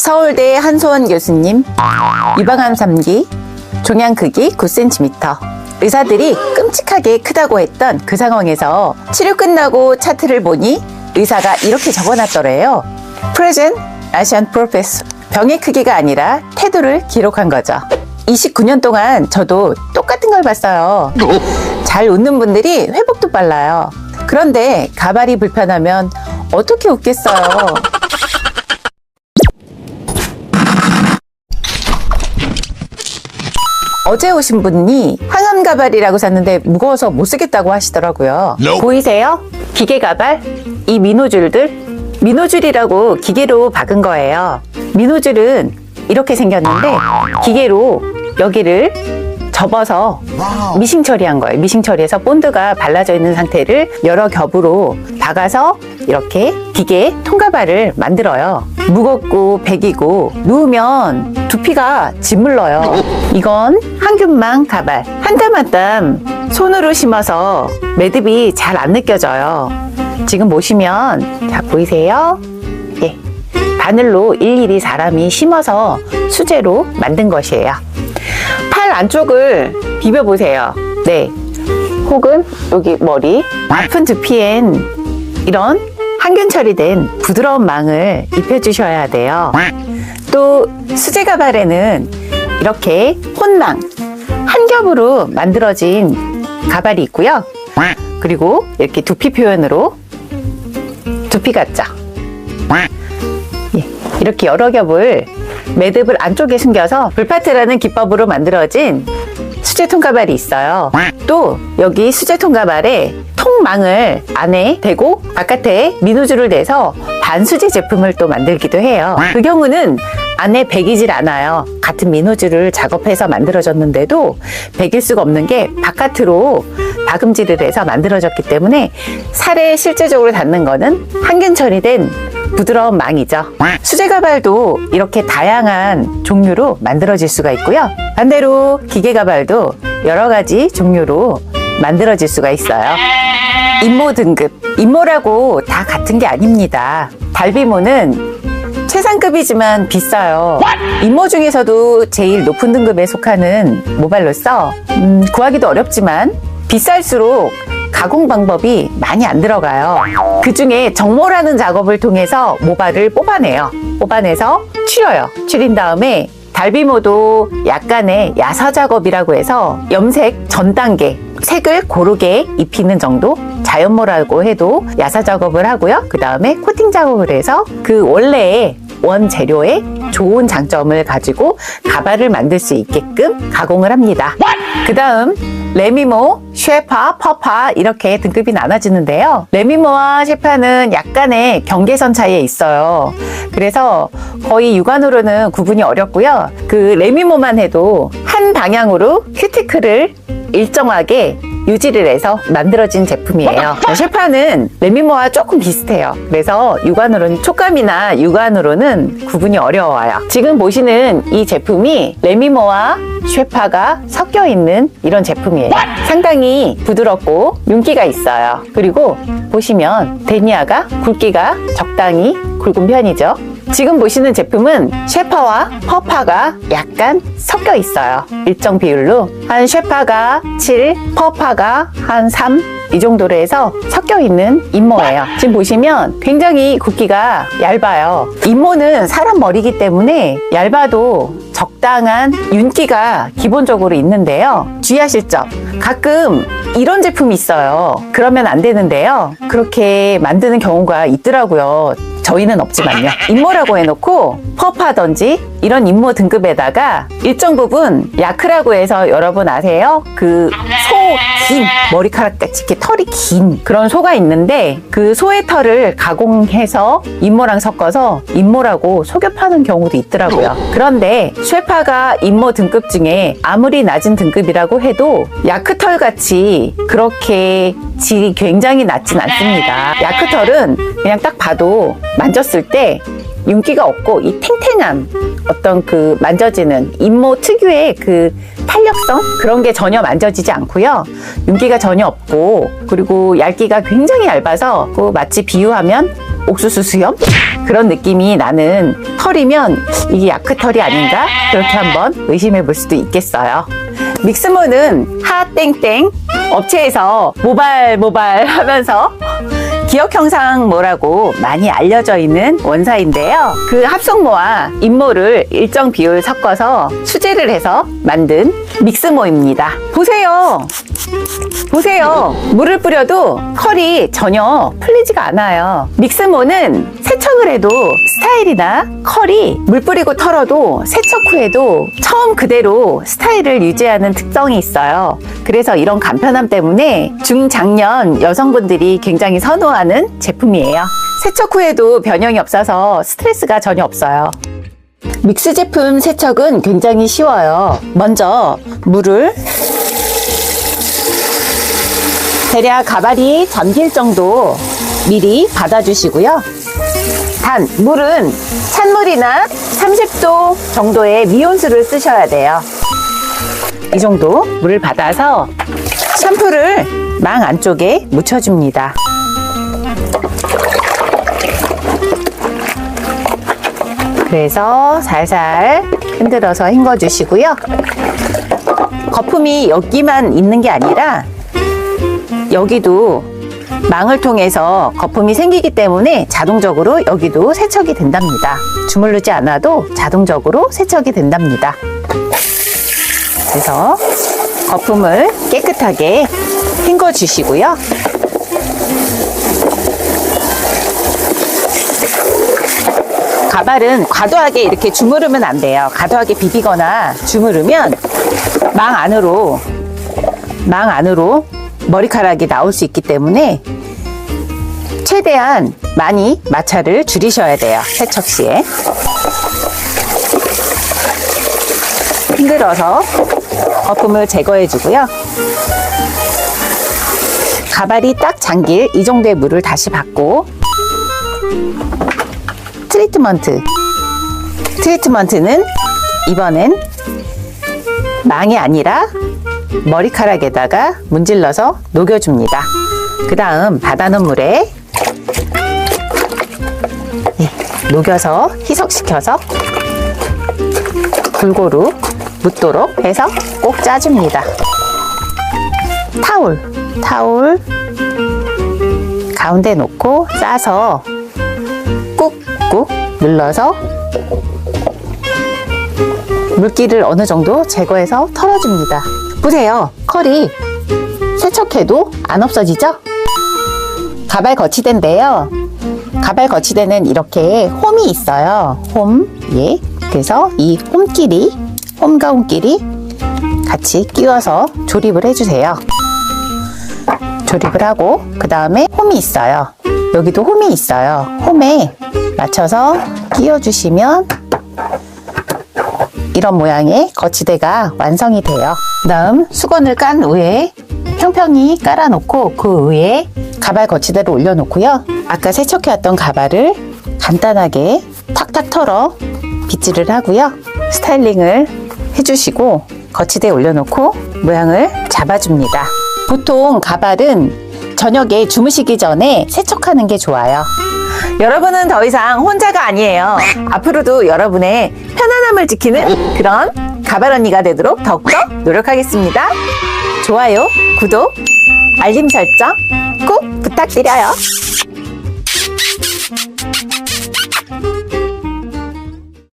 서울대 한소원 교수님, 유방암 3기, 종양 크기 9cm. 의사들이 끔찍하게 크다고 했던 그 상황에서 치료 끝나고 차트를 보니 의사가 이렇게 적어놨더래요. Present Asian Professor. 병의 크기가 아니라 태도를 기록한 거죠. 29년 동안 저도 똑같은 걸 봤어요. 잘 웃는 분들이 회복도 빨라요. 그런데 가발이 불편하면 어떻게 웃겠어요. 어제 오신 분이 항암 가발이라고 샀는데 무거워서 못 쓰겠다고 하시더라고요. 보이세요? 기계 가발? 이 민호줄이라고 기계로 박은 거예요. 민호줄은 이렇게 생겼는데 기계로 여기를 접어서 미싱 처리한 거예요. 미싱 처리해서 본드가 발라져 있는 상태를 여러 겹으로 박아서 이렇게 기계 통가발을 만들어요. 무겁고 배기고 누우면 두피가 짓물러요. 이건 항균망 가발. 한 땀 한 땀 손으로 심어서 매듭이 잘 안 느껴져요. 지금 보시면 자 보이세요? 예, 바늘로 일일이 사람이 심어서 수제로 만든 것이에요. 팔 안쪽을 비벼보세요. 네, 혹은 여기 머리. 아픈 두피엔 이런 항균 처리된 부드러운 망을 입혀주셔야 돼요. 또 수제 가발에는 이렇게 혼망 한 겹으로 만들어진 가발이 있고요. 그리고 이렇게 두피 표현으로 두피 같죠? 예, 이렇게 여러 겹을 매듭을 안쪽에 숨겨서 불파트라는 기법으로 만들어진 수제통 가발이 있어요. 또 여기 수제통 가발에 통망을 안에 대고 바깥에 민우줄을 내서 반수제 제품을 또 만들기도 해요. 그 경우는 안에 배기질 않아요. 같은 민우줄을 작업해서 만들어졌는데도 배길 수가 없는 게 바깥으로 박음질을 해서 만들어졌기 때문에 살에 실제적으로 닿는 거는 항균 처리된 부드러운 망이죠. 수제 가발도 이렇게 다양한 종류로 만들어질 수가 있고요. 반대로 기계 가발도 여러 가지 종류로 만들어질 수가 있어요. 임모 등급. 임모라고 다 같은 게 아닙니다. 달비모는 최상급이지만 비싸요. 임모 중에서도 제일 높은 등급에 속하는 모발로서 구하기도 어렵지만 비쌀수록 가공 방법이 많이 안 들어가요. 그 중에 정모라는 작업을 통해서 모발을 뽑아내요. 뽑아내서 추려요. 추린 다음에 달비모도 약간의 야사 작업이라고 해서 염색 전 단계 색을 고르게 입히는 정도, 자연모라고 해도 야사 작업을 하고요. 그 다음에 코팅 작업을 해서 그 원래의 원재료의 좋은 장점을 가지고 가발을 만들 수 있게끔 가공을 합니다. 그 다음 레미모, 쉐파, 퍼파 이렇게 등급이 나눠지는데요. 레미모와 쉐파는 약간의 경계선 차이에 있어요. 그래서 거의 육안으로는 구분이 어렵고요. 그 레미모만 해도 한 방향으로 큐티클을 일정하게 유지를 해서 만들어진 제품이에요. 쉐파는 레미모와 조금 비슷해요. 그래서 육안으로는 촉감이나 육안으로는 구분이 어려워요. 지금 보시는 이 제품이 레미모와 쉐파가 섞여 있는 이런 제품이에요. 상당히 부드럽고 윤기가 있어요. 그리고 보시면 데니아가 굵기가 적당히 굵은 편이죠. 지금 보시는 제품은 쉐파와 퍼파가 약간 섞여 있어요. 일정 비율로 한 쉐파가 7, 퍼파가 한 3 이 정도로 해서 섞여 있는 임모예요. 지금 보시면 굉장히 굵기가 얇아요. 임모는 사람 머리이기 때문에 얇아도 적당한 윤기가 기본적으로 있는데요. 주의하실 점, 가끔 이런 제품이 있어요. 그러면 안 되는데요. 그렇게 만드는 경우가 있더라고요. 저희는 없지만요. 임모라고 해놓고 퍼파든지 이런 임모 등급에다가 일정 부분 야크라고 해서 여러분 아세요? 그 소 긴 머리카락같이 이렇게 털이 긴 그런 소가 있는데 그 소의 털을 가공해서 임모랑 섞어서 임모라고 속여 파는 경우도 있더라고요. 그런데 쉐파가 임모 등급 중에 아무리 낮은 등급이라고 해도 야크털 같이 그렇게 질이 굉장히 낮진 않습니다. 야크털은 그냥 딱 봐도 만졌을 때 윤기가 없고 이 탱탱함, 어떤 그 만져지는 임모 특유의 그 탄력성 그런 게 전혀 만져지지 않고요. 윤기가 전혀 없고 그리고 얇기가 굉장히 얇아서 마치 비유하면 옥수수 수염? 그런 느낌이 나는 털이면 이게 야크털이 아닌가? 그렇게 한번 의심해 볼 수도 있겠어요. 믹스모는 하땡땡 업체에서 모발 하면서 기억 형상모라고 많이 알려져 있는 원사인데요. 그 합성모와 인모를 일정 비율 섞어서 수제를 해서 만든 믹스모입니다. 보세요. 물을 뿌려도 컬이 전혀 풀리지가 않아요. 믹스모는 세척을 해도 스타일이나 컬이 물 뿌리고 털어도 세척 후에도 처음 그대로 스타일을 유지하는 특성이 있어요. 그래서 이런 간편함 때문에 중장년 여성분들이 굉장히 선호하는 제품이에요. 세척 후에도 변형이 없어서 스트레스가 전혀 없어요. 믹스 제품 세척은 굉장히 쉬워요. 먼저 물을 대략 가발이 잠길 정도 미리 받아주시고요. 단, 물은 찬물이나 30도 정도의 미온수를 쓰셔야 돼요. 이 정도 물을 받아서 샴푸를 망 안쪽에 묻혀줍니다. 그래서 살살 흔들어서 헹궈주시고요. 거품이 여기만 있는 게 아니라 여기도 망을 통해서 거품이 생기기 때문에 자동적으로 여기도 세척이 된답니다. 주물르지 않아도 자동적으로 세척이 된답니다. 그래서 거품을 깨끗하게 헹궈 주시고요. 가발은 과도하게 이렇게 주무르면 안 돼요. 과도하게 비비거나 주무르면 망 안으로 머리카락이 나올 수 있기 때문에 최대한 많이 마찰을 줄이셔야 돼요. 세척 시에. 흔들어서 거품을 제거해 주고요. 가발이 딱 잠길 이 정도의 물을 다시 받고 트리트먼트는 이번엔 망이 아니라 머리카락에다가 문질러서 녹여줍니다. 그 다음 받아놓은 물에 녹여서 희석시켜서 골고루 묻도록 해서 꼭 짜줍니다. 타올 가운데 놓고 싸서 꾹꾹 눌러서 물기를 어느 정도 제거해서 털어줍니다. 보세요. 컬이 세척해도 안 없어지죠? 가발 거치대인데요. 가발 거치대는 이렇게 홈이 있어요. 그래서 이 홈과 홈끼리 같이 끼워서 조립을 해주세요. 조립을 하고 그 다음에 홈이 있어요. 여기도 홈이 있어요. 홈에 맞춰서 끼워주시면 이런 모양의 거치대가 완성이 돼요. 그 다음 수건을 깐 위에 평평히 깔아놓고 그 위에 가발 거치대를 올려놓고요. 아까 세척해왔던 가발을 간단하게 탁탁 털어 빗질을 하고요. 스타일링을 해주시고 거치대에 올려놓고 모양을 잡아줍니다. 보통 가발은 저녁에 주무시기 전에 세척하는 게 좋아요. 여러분은 더 이상 혼자가 아니에요. 앞으로도 여러분의 편안함을 지키는 그런 가발 언니가 되도록 더욱더 노력하겠습니다. 좋아요, 구독, 알림 설정 꼭 부탁드려요.